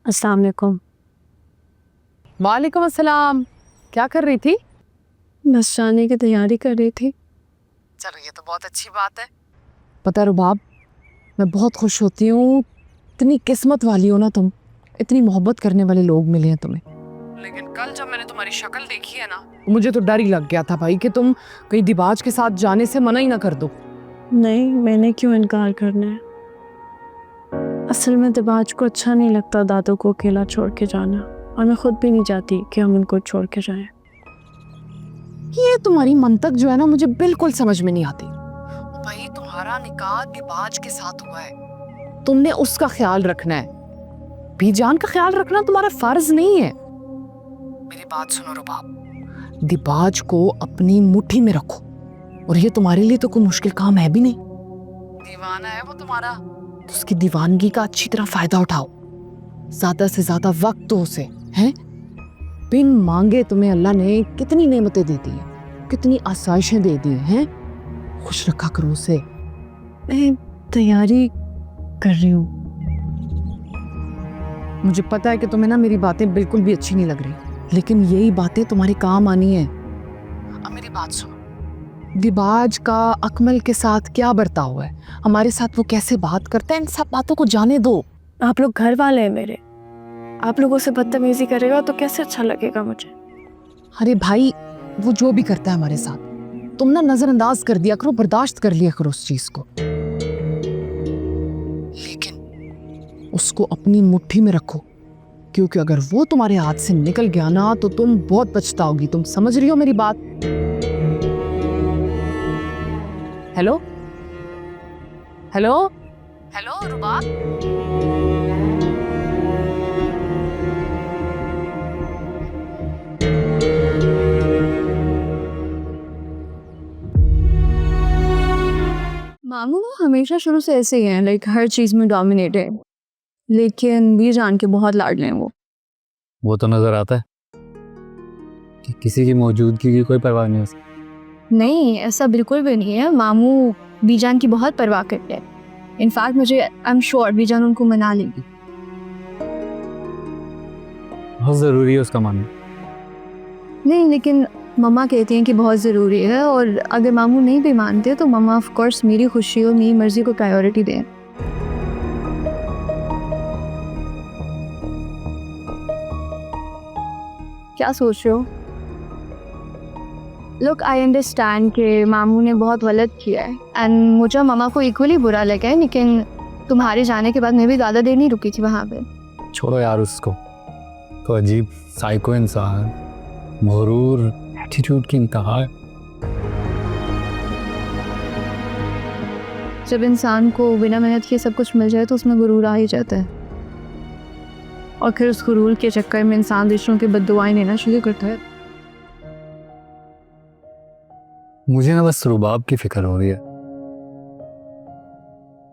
अस्सलाम वालेकुम। वालेकुम अस्सलाम। क्या कर रही थी? बस जाने की तैयारी कर रही थी। चलो ये तो बहुत अच्छी बात है। पता है रुबाब, मैं बहुत खुश होती हूँ, इतनी किस्मत वाली हो ना तुम, इतनी मोहब्बत करने वाले लोग मिले हैं तुम्हें। लेकिन कल जब मैंने तुम्हारी शक्ल देखी है ना, मुझे तो डर ही लग गया था भाई कि तुम कहीं दिबाज के साथ जाने से मना ही ना कर दो। नहीं, मैंने क्यों इनकार करना है। असल में दिबाज को अच्छा नहीं लगता दादू को अकेला छोड़ के जाना, और मैं खुद भी नहीं चाहती कि हम उनको छोड़ के जाएं। ये तुम्हारी मंतक जो है ना, मुझे बिल्कुल समझ में नहीं आती। भाई तुम्हारा निकाह दिबाज के साथ हुआ है, तुमने उसका ख्याल रखना है, बीजान का ख्याल रखना तुम्हारा फर्ज नहीं है। मेरी बात सुनो रुबाब, दिबाज को अपनी मुट्ठी में रखो, और ये तुम्हारे लिए तो कोई मुश्किल काम है भी नहीं। दीवाना है वो तुम्हारा, तो उसकी दीवानगी का अच्छी तरह फायदा उठाओ, ज्यादा से ज्यादा वक्त दो उसे, हैं? बिन मांगे तुम्हें अल्लाह ने कितनी नेमतें दे दी हैं, कितनी आसाइशें दे दी हैं, खुश रखा करो उसे। मैं तैयारी कर रही हूँ। मुझे पता है कि तुम्हें ना मेरी बातें बिल्कुल भी अच्छी नहीं लग रही, लेकिन यही बातें तुम्हारे काम आनी है। अब मेरी बात सुनो, दिबाज का अकमल के साथ क्या बर्ताव है, हमारे साथ वो कैसे बात करता है, इन सब बातों को जाने दो। आप लोग घर वाले हैं मेरे, आप लोगों से बदतमीजी करेगा तो कैसे अच्छा लगेगा मुझे। अरे भाई, वो जो भी करता है हमारे साथ, तुम ना नजरअंदाज कर दिया करो, बर्दाश्त कर लिया करो उस चीज को, लेकिन उसको अपनी मुट्ठी में रखो, क्योंकि अगर वो तुम्हारे हाथ से निकल गया ना तो तुम बहुत पछताओगी। तुम समझ रही हो मेरी बात? हेलो हेलो हेलो रुबाब, मामू हमेशा शुरू से ऐसे ही हैं, लाइक हर चीज़ में डोमिनेट है, लेकिन भी जान के बहुत लाडले हैं वो तो नजर आता है कि किसी की मौजूदगी की कोई परवाह नहीं है। नहीं, ऐसा बिल्कुल भी नहीं है। मामू बीजान की बहुत परवाह करते हैं। इनफैक्ट मुझे आई एम श्योर बीजान उनको मना लेगी। बहुत ज़रूरी है उसका मानना। नहीं, लेकिन मम्मा कहती हैं कि बहुत ज़रूरी है, और अगर मामू नहीं भी मानते तो मम्मा ऑफ कोर्स मेरी खुशी और मेरी मर्ज़ी को प्रायोरिटी दें। क्या सोच रहे हो? लुक, आई अंडरस्टैंड कि मामू ने बहुत गलत किया है, एंड मुझे मामा को इक्वली बुरा लगा है, लेकिन तुम्हारे जाने के बाद मैं भी ज़्यादा देर नहीं रुकी थी वहाँ पे। छोड़ो यार उसको, तो अजीब साइको इंसान, मगरूर, एटीट्यूड की इंतहा है। जब इंसान को बिना मेहनत किए सब कुछ मिल जाए तो उसमें गुरूर आ ही जाता है, और फिर उस गुरूर के चक्कर में इंसान दूसरों की बद्दुआएं लेना शुरू करता है। मुझे ना बस रुबाब की फिक्र हो रही है।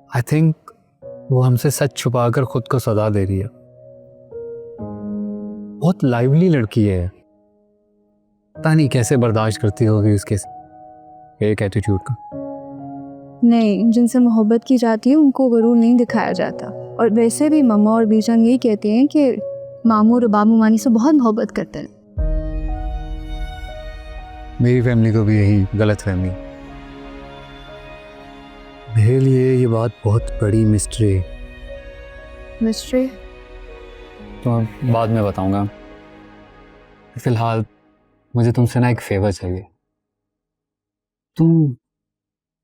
आई थिंक वो हमसे सच छुपाकर खुद को सजा दे रही है। बहुत लाइवली लड़की है, पता नहीं कैसे बर्दाश्त करती होगी उसके एक एटीट्यूड का। नहीं, जिनसे मोहब्बत की जाती है उनको गुरूर नहीं दिखाया जाता, और वैसे भी मम्मा और बीजान यही कहते हैं कि मामू और बाबू मानी से बहुत मोहब्बत करते हैं। मेरी फैमिली को भी यही गलत फहमी। मेरे लिए ये बात बहुत बड़ी मिस्ट्री है। मिस्ट्री? तो बाद में बताऊंगा, फिलहाल मुझे तुमसे ना एक फेवर चाहिए। तुम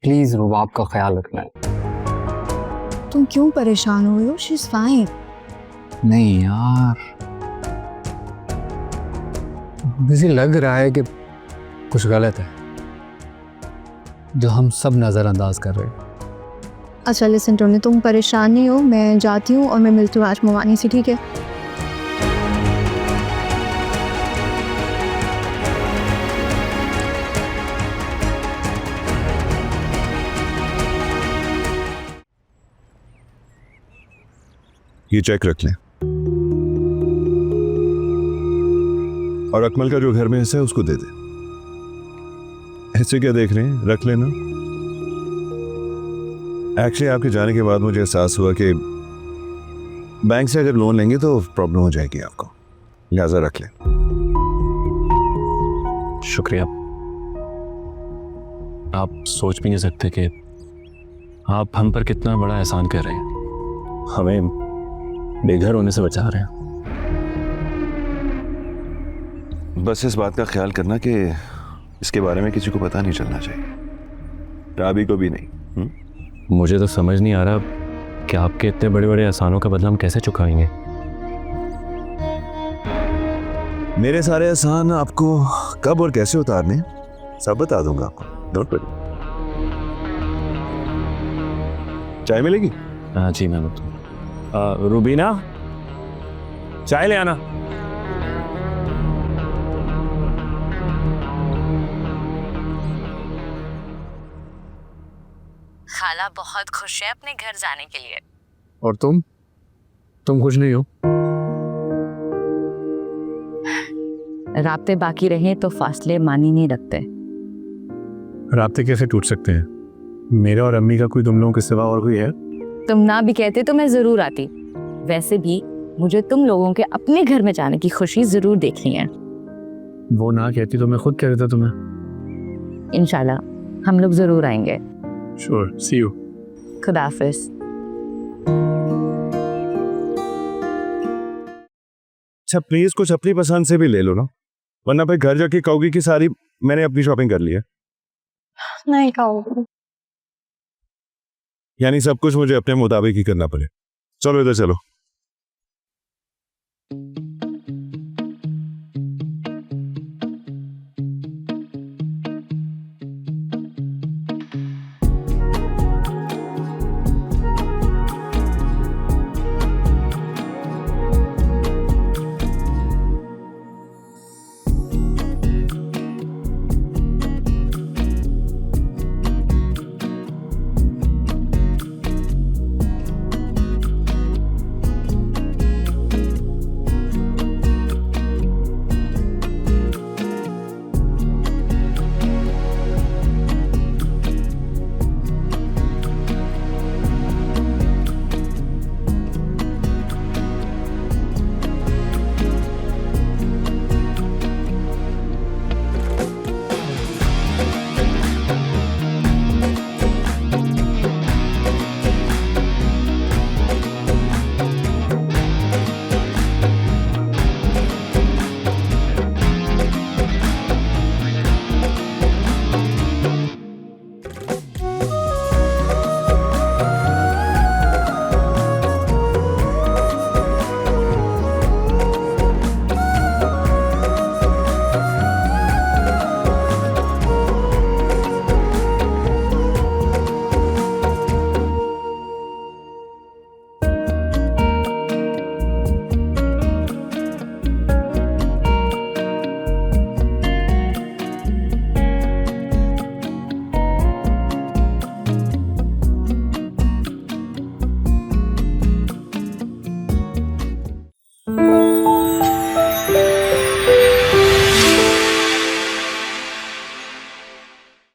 प्लीज रुबाब का ख्याल रखना है। तुम क्यों परेशान हो रहे हो? She is fine. नहीं यार, मुझे लग रहा है कि कुछ गलत है जो हम सब नजरअंदाज कर रहे हैं। अच्छा लिसन टोनी, तुम परेशान नहीं हो, मैं जाती हूँ और मैं मिलती हूँ आज मवानी से, ठीक है? ये चेक रख लें, और अकमल का जो घर में हिस्सा है उसको दे दे। ऐसे क्या देख रहे हैं, रख लेना। एक्चुअली आपके जाने के बाद मुझे एहसास हुआ कि बैंक से अगर लोन लेंगे तो प्रॉब्लम हो जाएगी आपको, लिहाजा रख लें। शुक्रिया। आप सोच भी नहीं सकते कि आप हम पर कितना बड़ा एहसान कर रहे हैं, हमें बेघर होने से बचा रहे हैं। बस इस बात का ख्याल करना कि इसके बारे में किसी को पता नहीं चलना चाहिए, राबी को भी नहीं। मुझे तो समझ नहीं आ रहा कि आपके इतने बड़े बड़े एहसानों का बदला हम कैसे चुकाएंगे। मेरे सारे एहसान आपको कब और कैसे उतारने सब बता दूंगा आपको, डोंट वरी। चाय मिलेगी? हाँ जी मैं रूबीना, चाय ले आना। खाला बहुत खुश है अपने घर जाने के लिए। और तुम खुश नहीं हो? राब्ते बाकी रहे तो फासले मानी नहीं रखते। राब्ते कैसे टूट सकते हैं? मेरे और अम्मी का कोई तुम लोगों के सिवा और कोई है? तुम ना भी कहते तो मैं जरूर आती। वैसे भी मुझे तुम लोगों के अपने घर में जाने की खुशी जरूर देखनी है। वो ना कहती तो मैं खुद कह देता तुम्हें। इंशाल्लाह हम लोग जरूर आएंगे। Sure, see you. खुदा हाफिज। अच्छा प्लीज कुछ अपनी पसंद से भी ले लो ना, वरना भाई घर जाके कहोगी कि सारी मैंने अपनी शॉपिंग कर ली है। नहीं खाऊंगी। यानी सब कुछ मुझे अपने मुताबिक ही करना पड़े। चलो इधर चलो।